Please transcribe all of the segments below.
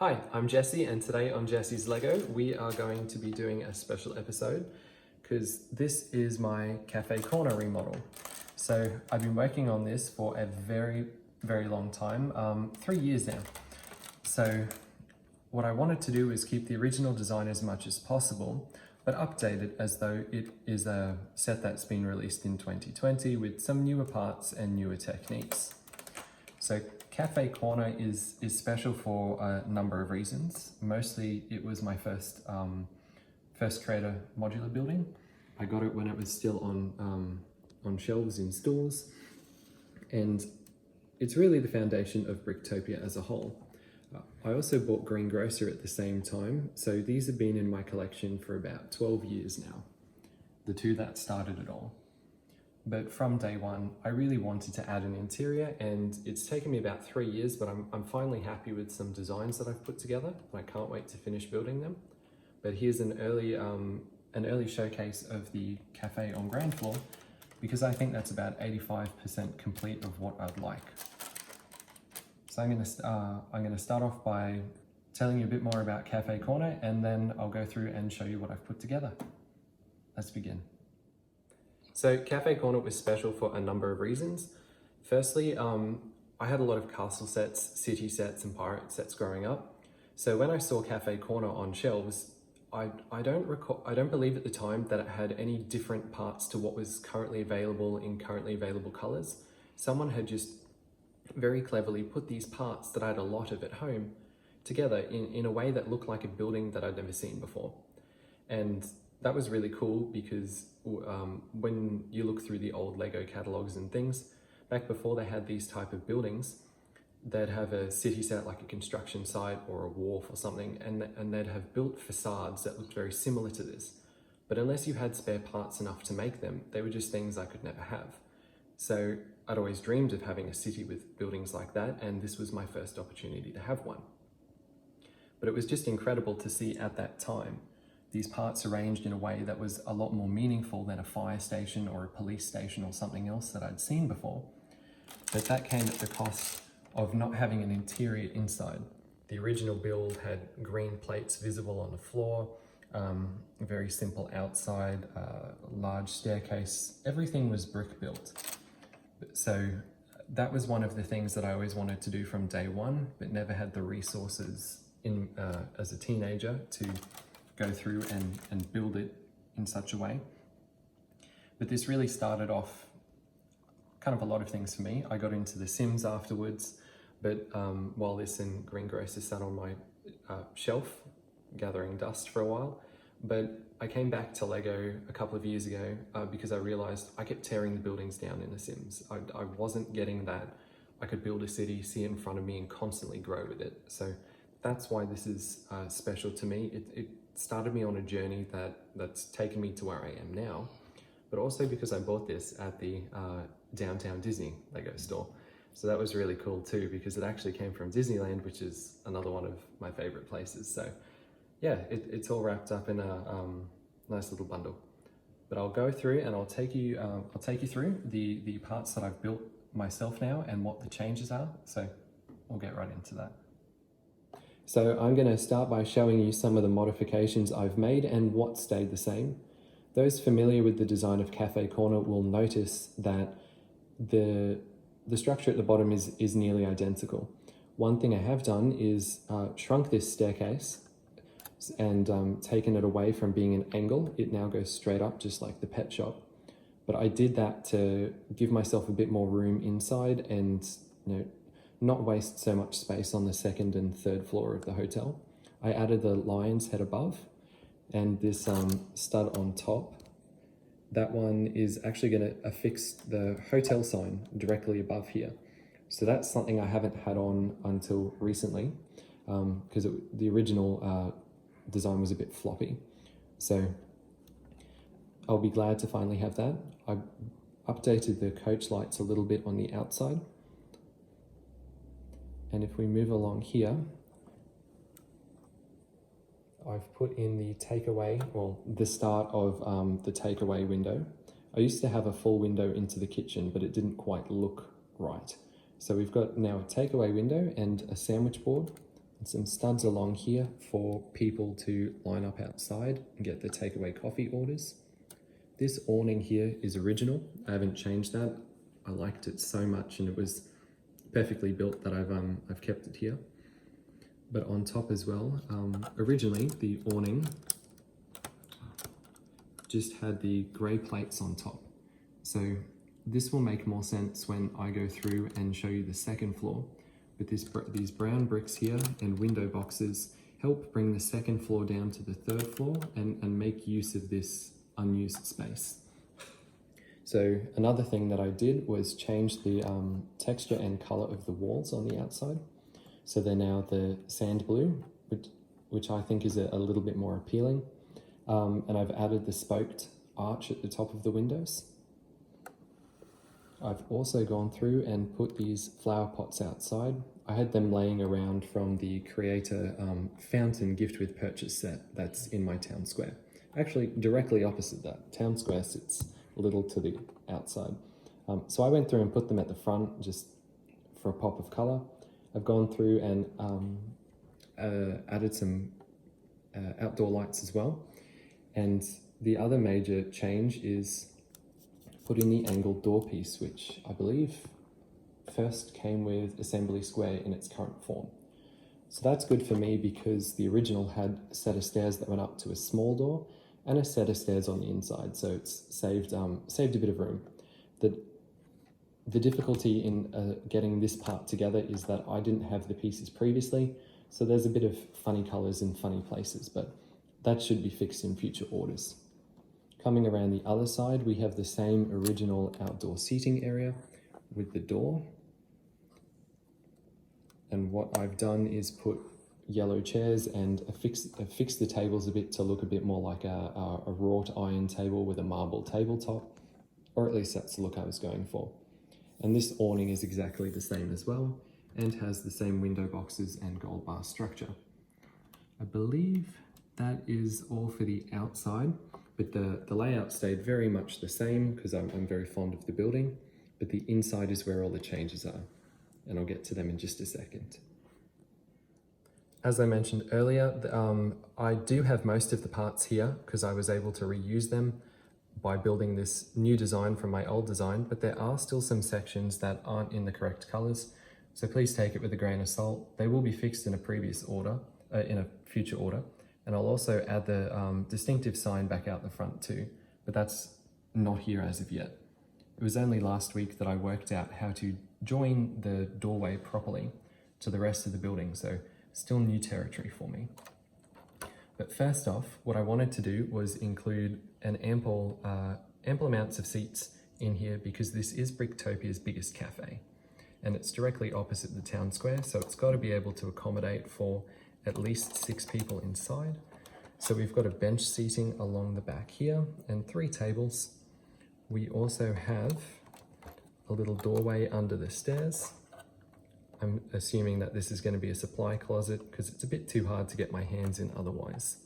Hi, I'm Jesse, and today on Jesse's Lego, we are going to be doing a special episode because this is my cafe corner remodel. So I've been working on this for a very long time, 3 years now. So what I wanted to do is keep the original design as much as possible, but update it as though it is a set that's been released in 2020 with some newer parts and newer techniques. So Cafe Corner is special for a number of reasons. Mostly it was my first creator modular building. I got it when it was still on shelves in stores, and it's really the foundation of Bricktopia as a whole. I also bought Greengrocer at the same time, so these have been in my collection for about 12 years now, the two that started it all. But from day one, I really wanted to add an interior, and it's taken me about 3 years, but I'm finally happy with some designs that I've put together. I can't wait to finish building them. But here's an early showcase of the cafe on ground floor, because I think that's about 85% complete of what I'd like. So I'm gonna start off by telling you a bit more about Cafe Corner, and then I'll go through and show you what I've put together. Let's begin. So Cafe Corner was special for a number of reasons. Firstly, I had a lot of castle sets, city sets, and pirate sets growing up. So when I saw Cafe Corner on shelves, I don't believe at the time that it had any different parts to what was currently available in currently available colors. Someone had just very cleverly put these parts that I had a lot of at home together in a way that looked like a building that I'd never seen before. And that was really cool because when you look through the old Lego catalogs and things, back before they had these type of buildings, they'd have a city set like a construction site or a wharf or something, and they'd have built facades that looked very similar to this. But unless you had spare parts enough to make them, they were just things I could never have. So I'd always dreamed of having a city with buildings like that, and this was my first opportunity to have one. But it was just incredible to see at that time these parts arranged in a way that was a lot more meaningful than a fire station or a police station or something else that I'd seen before. But that came at the cost of not having an interior inside. The original build had green plates visible on the floor, a very simple outside, large staircase. Everything was brick built. So that was one of the things that I always wanted to do from day one, but never had the resources as a teenager to go through and build it in such a way. But this really started off kind of a lot of things for me. I got into The Sims afterwards, but while this and Greengrocer sat on my shelf gathering dust for a while. But I came back to Lego a couple of years ago because I realized I kept tearing the buildings down in The Sims. I wasn't getting that I could build a city, see it in front of me, and constantly grow with it. So that's why this is special to me. It started me on a journey that's taken me to where I am now, but also because I bought this at the downtown Disney Lego store. So that was really cool too, because it actually came from Disneyland, which is another one of my favorite places. So yeah, it's all wrapped up in a nice little bundle. But I'll go through and I'll take you through the parts that I've built myself now and what the changes are. So we'll get right into that. So I'm going to start by showing you some of the modifications I've made and what stayed the same. Those familiar with the design of Cafe Corner will notice that the structure at the bottom is nearly identical. One thing I have done is shrunk this staircase and taken it away from being an angle. It now goes straight up, just like the pet shop. But I did that to give myself a bit more room inside and not waste so much space on the second and third floor of the hotel. I added the lion's head above and this stud on top. That one is actually going to affix the hotel sign directly above here. So that's something I haven't had on until recently because the original design was a bit floppy. So I'll be glad to finally have that. I updated the coach lights a little bit on the outside. And if we move along here, I've put in the takeaway, or the start of the takeaway window. I used to have a full window into the kitchen, but it didn't quite look right. So we've got now a takeaway window and a sandwich board, and some studs along here for people to line up outside and get the takeaway coffee orders. This awning here is original. I haven't changed that. I liked it so much and it was perfectly built that I've kept it here. But on top as well, originally the awning just had the grey plates on top. So this will make more sense when I go through and show you the second floor. But these brown bricks here and window boxes help bring the second floor down to the third floor and make use of this unused space. So another thing that I did was change the texture and color of the walls on the outside. So they're now the sand blue, which I think is a little bit more appealing. And I've added the spoked arch at the top of the windows. I've also gone through and put these flower pots outside. I had them laying around from the Creator Fountain Gift with Purchase set that's in my town square. Actually, directly opposite that. Town square sits a little to the outside. So I went through and put them at the front just for a pop of colour. I've gone through and added some outdoor lights as well. And the other major change is put in the angled door piece, which I believe first came with Assembly Square in its current form. So that's good for me because the original had a set of stairs that went up to a small door and a set of stairs on the inside, so it's saved a bit of room. The difficulty in getting this part together is that I didn't have the pieces previously, so there's a bit of funny colours in funny places, but that should be fixed in future orders. Coming around the other side, we have the same original outdoor seating area with the door. And what I've done is put yellow chairs and affix the tables a bit to look a bit more like a wrought iron table with a marble tabletop, or at least that's the look I was going for. And this awning is exactly the same as well and has the same window boxes and gold bar structure. I believe that is all for the outside. But the layout stayed very much the same because I'm very fond of the building, but the inside is where all the changes are, and I'll get to them in just a second. As I mentioned earlier, I do have most of the parts here because I was able to reuse them by building this new design from my old design, but there are still some sections that aren't in the correct colors, so please take it with a grain of salt. They will be fixed in a future order. And I'll also add the distinctive sign back out the front too, but that's not here as of yet. It was only last week that I worked out how to join the doorway properly to the rest of the building, so still new territory for me. But first off, what I wanted to do was include an ample amounts of seats in here because this is Bricktopia's biggest cafe, and it's directly opposite the town square, so it's got to be able to accommodate for at least 6 people inside. So we've got a bench seating along the back here and 3 tables. We also have a little doorway under the stairs. I'm assuming that this is going to be a supply closet because it's a bit too hard to get my hands in otherwise.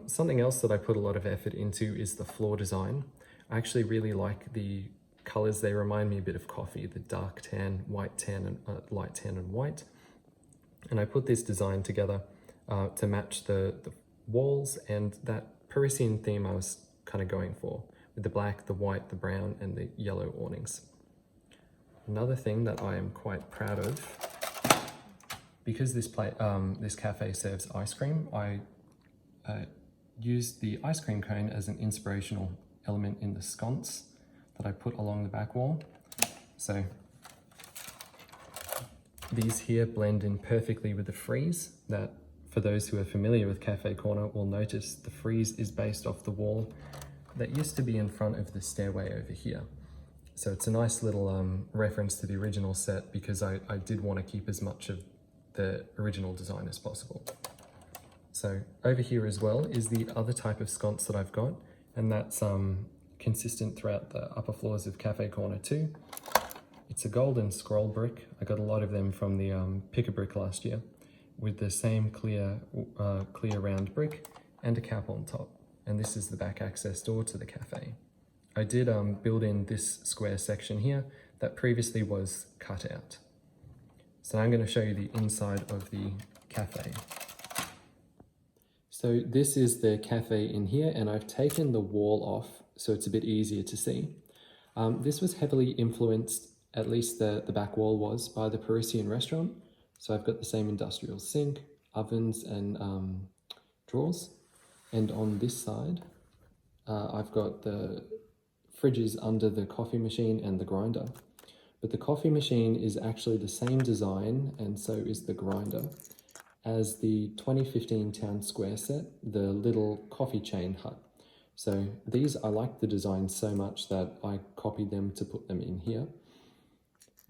Something else that I put a lot of effort into is the floor design. I actually really like the colors. They remind me a bit of coffee, the dark tan, white tan, and light tan and white. And I put this design together to match the walls and that Parisian theme I was kind of going for, with the black, the white, the brown, and the yellow awnings. Another thing that I am quite proud of, because this cafe serves ice cream, I used the ice cream cone as an inspirational element in the sconce that I put along the back wall. So these here blend in perfectly with the frieze that, for those who are familiar with Cafe Corner, will notice the frieze is based off the wall that used to be in front of the stairway over here. So it's a nice little reference to the original set because I did want to keep as much of the original design as possible. So over here as well is the other type of sconce that I've got, and that's consistent throughout the upper floors of Cafe Corner too. It's a golden scroll brick. I got a lot of them from the Pick-a-Brick last year, with the same clear round brick and a cap on top. And this is the back access door to the cafe. I did build in this square section here that previously was cut out. So now I'm going to show you the inside of the Café. So this is the cafe in here, and I've taken the wall off so it's a bit easier to see. This was heavily influenced, at least the back wall was, by the Parisian restaurant. So I've got the same industrial sink, ovens and drawers. And on this side, I've got the fridges under the coffee machine and the grinder. But the coffee machine is actually the same design, and so is the grinder, as the 2015 Town Square set, the little coffee chain hut. So these, I like the design so much that I copied them to put them in here.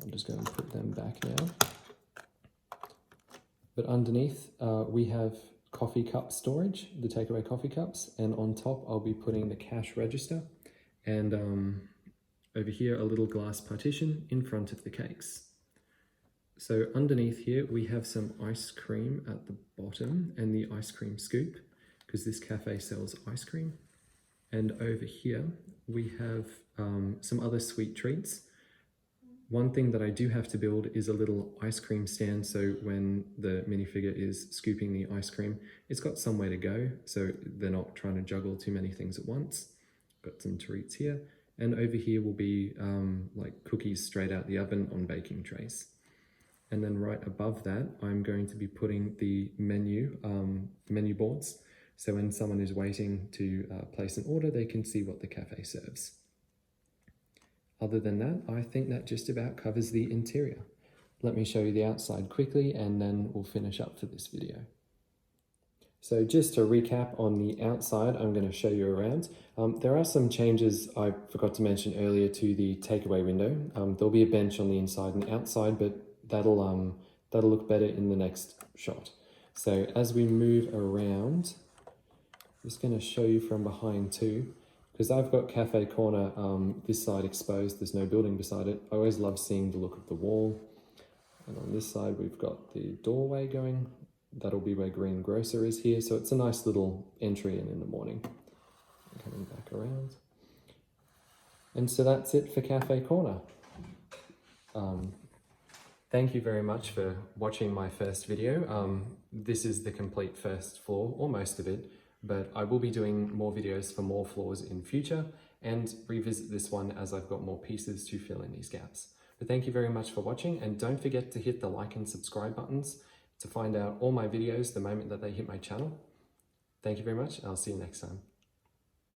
I'm just going to put them back now. But underneath, we have coffee cup storage, the takeaway coffee cups, and on top I'll be putting the cash register, and over here a little glass partition in front of the cakes. So underneath here we have some ice cream at the bottom and the ice cream scoop, because this cafe sells ice cream. And over here we have some other sweet treats. One thing that I do have to build is a little ice cream stand, so when the minifigure is scooping the ice cream, it's got somewhere to go, so they're not trying to juggle too many things at once. Got some treats here, and over here will be like cookies straight out the oven on baking trays. And then right above that, I'm going to be putting the menu boards, so when someone is waiting to place an order, they can see what the cafe serves. Other than that, I think that just about covers the interior. Let me show you the outside quickly, and then we'll finish up for this video. So just to recap on the outside, I'm going to show you around. There are some changes I forgot to mention earlier to the takeaway window. There'll be a bench on the inside and the outside, but that'll look better in the next shot. So as we move around, I'm just going to show you from behind too, because I've got Cafe Corner this side exposed, there's no building beside it. I always love seeing the look of the wall. And on this side we've got the doorway going. That'll be where Green Grocer is here, so it's a nice little entry in the morning. Coming back around. And so that's it for Cafe Corner. Thank you very much for watching my first video. This is the complete first floor, or most of it, but I will be doing more videos for more floors in future and revisit this one as I've got more pieces to fill in these gaps. But thank you very much for watching, and don't forget to hit the like and subscribe buttons to find out all my videos the moment that they hit my channel. Thank you very much. I'll see you next time.